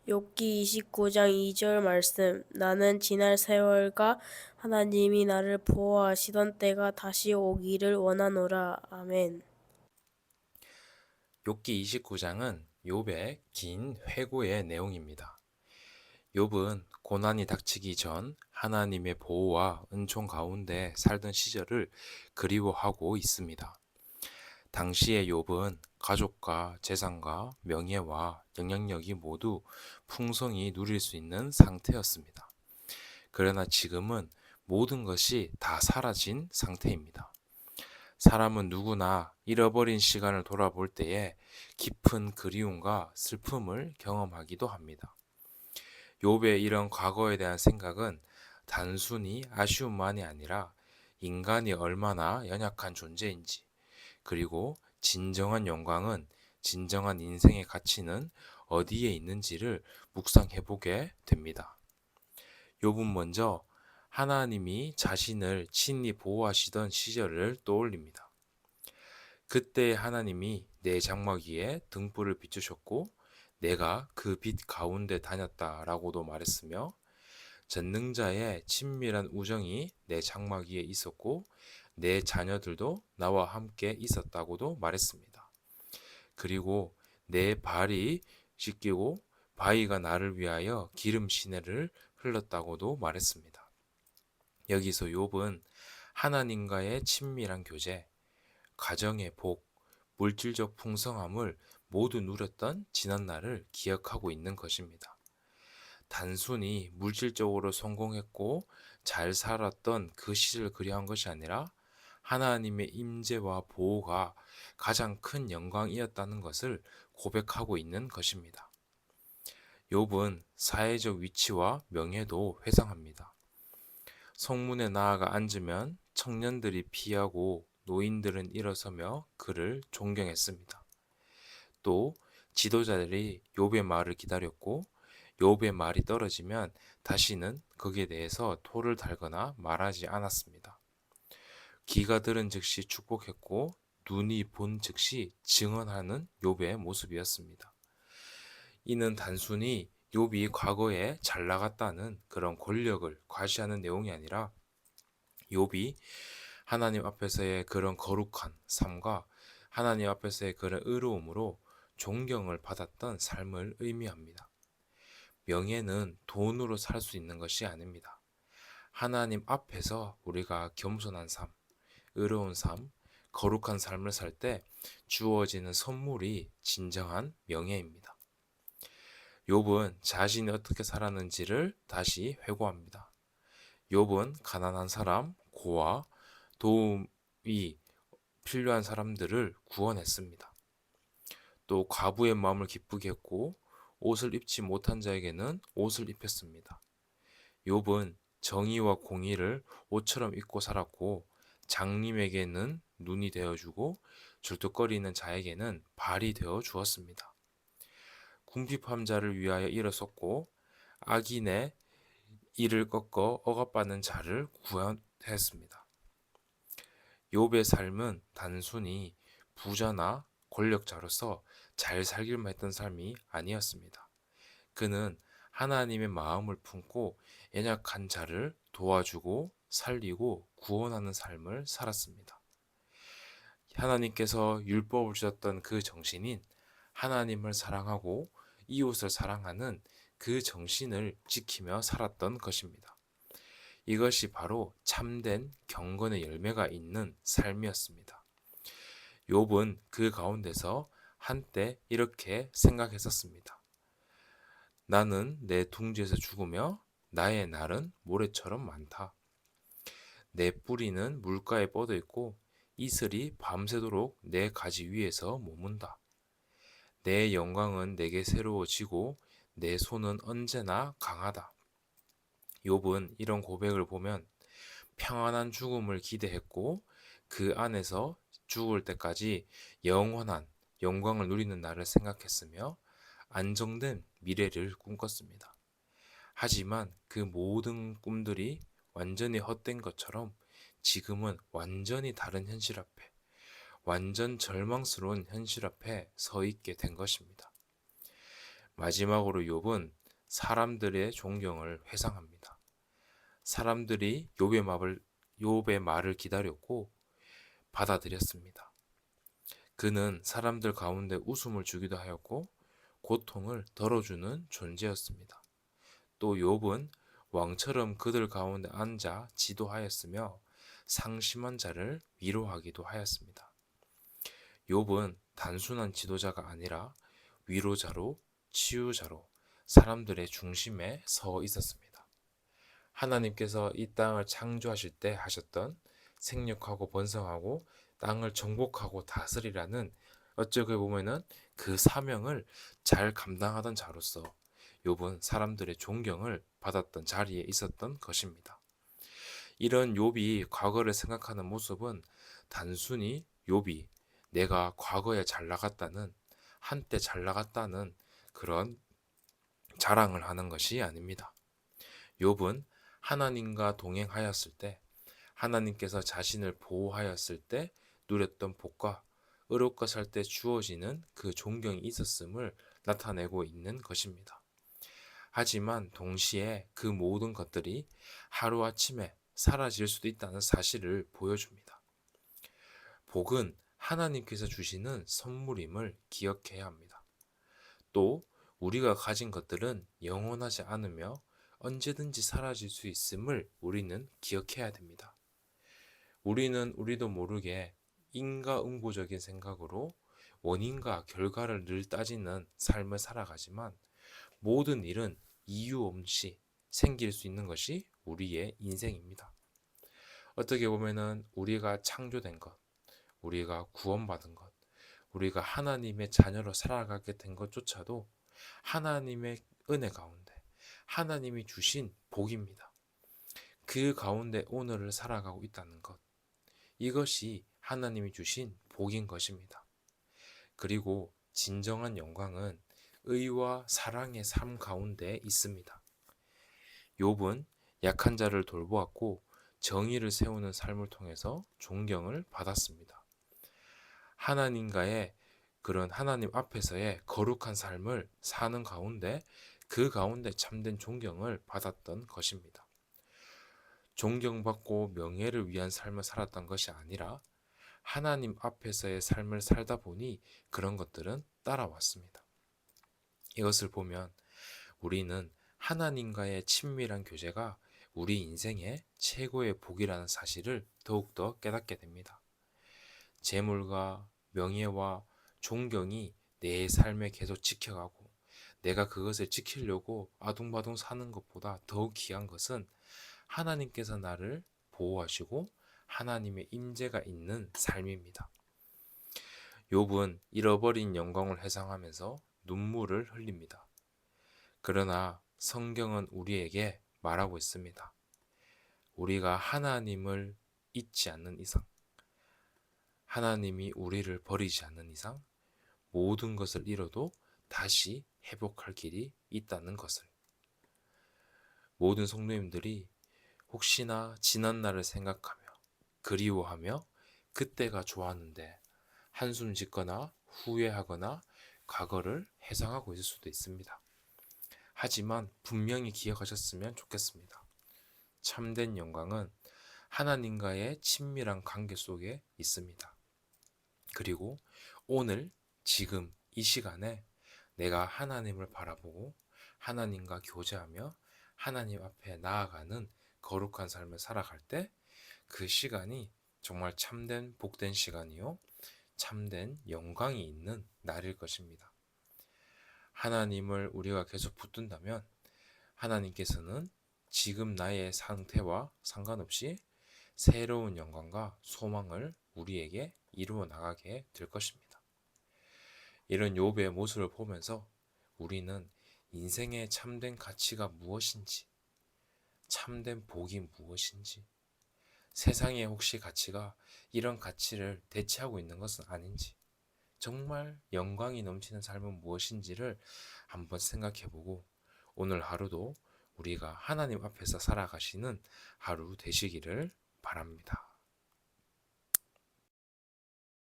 욥기 29장 2절 말씀. 나는 지날 세월과 하나님이 나를 보호하시던 때가 다시 오기를 원하노라. 아멘. 욥기 29장은 욥의 긴 회고의 내용입니다. 욥은 고난이 닥치기 전 하나님의 보호와 은총 가운데 살던 시절을 그리워하고 있습니다. 당시의 욥은 가족과 재산과 명예와 영향력이 모두 풍성히 누릴 수 있는 상태였습니다. 그러나 지금은 모든 것이 다 사라진 상태입니다. 사람은 누구나 잃어버린 시간을 돌아볼 때에 깊은 그리움과 슬픔을 경험하기도 합니다. 욥의 이런 과거에 대한 생각은 단순히 아쉬움만이 아니라 인간이 얼마나 연약한 존재인지, 그리고 진정한 영광은, 진정한 인생의 가치는 어디에 있는지를 묵상해 보게 됩니다. 욥은 먼저 하나님이 자신을 친히 보호하시던 시절을 떠올립니다. 그때 하나님이 내 장막 위에 등불을 비추셨고 내가 그 빛 가운데 다녔다라고도 말했으며, 전능자의 친밀한 우정이 내 장막 위에 있었고 내 자녀들도 나와 함께 있었다고도 말했습니다. 그리고 내 발이 씻기고 바위가 나를 위하여 기름 시내를 흘렀다고도 말했습니다. 여기서 욥은 하나님과의 친밀한 교제, 가정의 복, 물질적 풍성함을 모두 누렸던 지난날을 기억하고 있는 것입니다. 단순히 물질적으로 성공했고 잘 살았던 그 시절을 그리한 것이 아니라 하나님의 임재와 보호가 가장 큰 영광이었다는 것을 고백하고 있는 것입니다. 욥은 사회적 위치와 명예도 회상합니다. 성문에 나아가 앉으면 청년들이 피하고 노인들은 일어서며 그를 존경했습니다. 또 지도자들이 욥의 말을 기다렸고 욥의 말이 떨어지면 다시는 거기에 대해서 토를 달거나 말하지 않았습니다. 귀가 들은 즉시 축복했고 눈이 본 즉시 증언하는 욥의 모습이었습니다. 이는 단순히 욥이 과거에 잘 나갔다는 그런 권력을 과시하는 내용이 아니라 욥이 하나님 앞에서의 그런 거룩한 삶과 하나님 앞에서의 그런 의로움으로 존경을 받았던 삶을 의미합니다. 명예는 돈으로 살 수 있는 것이 아닙니다. 하나님 앞에서 우리가 겸손한 삶, 의로운 삶, 거룩한 삶을 살 때 주어지는 선물이 진정한 명예입니다. 욥은 자신이 어떻게 살았는지를 다시 회고합니다. 욥은 가난한 사람, 고아, 도움이 필요한 사람들을 구원했습니다. 또 과부의 마음을 기쁘게 했고 옷을 입지 못한 자에게는 옷을 입혔습니다. 욥은 정의와 공의를 옷처럼 입고 살았고 장님에게는 눈이 되어주고 줄뚝거리는 자에게는 발이 되어 주었습니다. 궁핍한 자를 위하여 일어섰고 악인의 이를 꺾어 억압받는 자를 구원했습니다. 욥의 삶은 단순히 부자나 권력자로서 잘 살기만 했던 삶이 아니었습니다. 그는 하나님의 마음을 품고 연약한 자를 도와주고 살리고 구원하는 삶을 살았습니다. 하나님께서 율법을 주셨던 그 정신인 하나님을 사랑하고 이웃을 사랑하는 그 정신을 지키며 살았던 것입니다. 이것이 바로 참된 경건의 열매가 있는 삶이었습니다. 욥은 그 가운데서 한때 이렇게 생각했었습니다. 나는 내 둥지에서 죽으며 나의 날은 모래처럼 많다. 내 뿌리는 물가에 뻗어 있고 이슬이 밤새도록 내 가지 위에서 머문다. 내 영광은 내게 새로워지고 내 손은 언제나 강하다. 욥은 이런 고백을 보면 평안한 죽음을 기대했고 그 안에서 죽을 때까지 영원한 영광을 누리는 날을 생각했으며 안정된 미래를 꿈꿨습니다. 하지만 그 모든 꿈들이 완전히 헛된 것처럼 지금은 완전히 다른 현실 앞에, 완전 절망스러운 현실 앞에 서 있게 된 것입니다. 마지막으로 욥은 사람들의 존경을 회상합니다. 사람들이 욥의 말을 기다렸고 받아들였습니다. 그는 사람들 가운데 웃음을 주기도 하였고 고통을 덜어주는 존재였습니다. 또 욥은 왕처럼 그들 가운데 앉아 지도하였으며 상심한 자를 위로하기도 하였습니다. 욥은 단순한 지도자가 아니라 위로자로 치유자로 사람들의 중심에 서 있었습니다. 하나님께서 이 땅을 창조하실 때 하셨던 생육하고 번성하고 땅을 정복하고 다스리라는 어쩌게 보면은 그 사명을 잘 감당하던 자로서 욥은 사람들의 존경을 받았던 자리에 있었던 것입니다. 이런 욥이 과거를 생각하는 모습은 단순히 욥이 내가 과거에 잘 나갔다는 한때 잘 나갔다는 그런 자랑을 하는 것이 아닙니다. 욥은 하나님과 동행하였을 때 하나님께서 자신을 보호하였을 때 누렸던 복과 의롭게 살 때 주어지는 그 존경이 있었음을 나타내고 있는 것입니다. 하지만 동시에 그 모든 것들이 하루아침에 사라질 수도 있다는 사실을 보여줍니다. 복은 하나님께서 주시는 선물임을 기억해야 합니다. 또 우리가 가진 것들은 영원하지 않으며 언제든지 사라질 수 있음을 우리는 기억해야 됩니다. 우리는 우리도 모르게 인과응보적인 생각으로 원인과 결과를 늘 따지는 삶을 살아가지만 모든 일은 이유 없이 생길 수 있는 것이 우리의 인생입니다. 어떻게 보면은 우리가 창조된 것, 우리가 구원받은 것, 우리가 하나님의 자녀로 살아가게 된 것조차도 하나님의 은혜 가운데 하나님이 주신 복입니다. 그 가운데 오늘을 살아가고 있다는 것, 이것이 하나님이 주신 복인 것입니다. 그리고 진정한 영광은 의와 사랑의 삶 가운데 있습니다. 욥은 약한 자를 돌보았고 정의를 세우는 삶을 통해서 존경을 받았습니다. 하나님과의 그런 하나님 앞에서의 거룩한 삶을 사는 가운데 그 가운데 참된 존경을 받았던 것입니다. 존경받고 명예를 위한 삶을 살았던 것이 아니라 하나님 앞에서의 삶을 살다 보니 그런 것들은 따라왔습니다. 이것을 보면 우리는 하나님과의 친밀한 교제가 우리 인생의 최고의 복이라는 사실을 더욱더 깨닫게 됩니다. 재물과 명예와 존경이 내 삶에 계속 지켜가고 내가 그것을 지키려고 아둥바둥 사는 것보다 더욱 귀한 것은 하나님께서 나를 보호하시고 하나님의 임재가 있는 삶입니다. 욥은 잃어버린 영광을 회상하면서 눈물을 흘립니다. 그러나 성경은 우리에게 말하고 있습니다. 우리가 하나님을 잊지 않는 이상, 하나님이 우리를 버리지 않는 이상 모든 것을 잃어도 다시 회복할 길이 있다는 것을. 모든 성도님들이 혹시나 지난 날을 생각하며 그리워하며 그때가 좋았는데 한숨 짓거나 후회하거나 과거를 회상하고 있을 수도 있습니다. 하지만 분명히 기억하셨으면 좋겠습니다. 참된 영광은 하나님과의 친밀한 관계 속에 있습니다. 그리고 오늘, 지금, 이 시간에 내가 하나님을 바라보고 하나님과 교제하며 하나님 앞에 나아가는 거룩한 삶을 살아갈 때 그 시간이 정말 참된 복된 시간이요. 참된 영광이 있는 날일 것입니다. 하나님을 우리가 계속 붙든다면 하나님께서는 지금 나의 상태와 상관없이 새로운 영광과 소망을 우리에게 이루어 나가게 될 것입니다. 이런 욥의 모습을 보면서 우리는 인생의 참된 가치가 무엇인지, 참된 복이 무엇인지, 세상에 혹시 가치가 이런 가치를 대체하고 있는 것은 아닌지, 정말 영광이 넘치는 삶은 무엇인지를 한번 생각해보고 오늘 하루도 우리가 하나님 앞에서 살아가시는 하루 되시기를 바랍니다.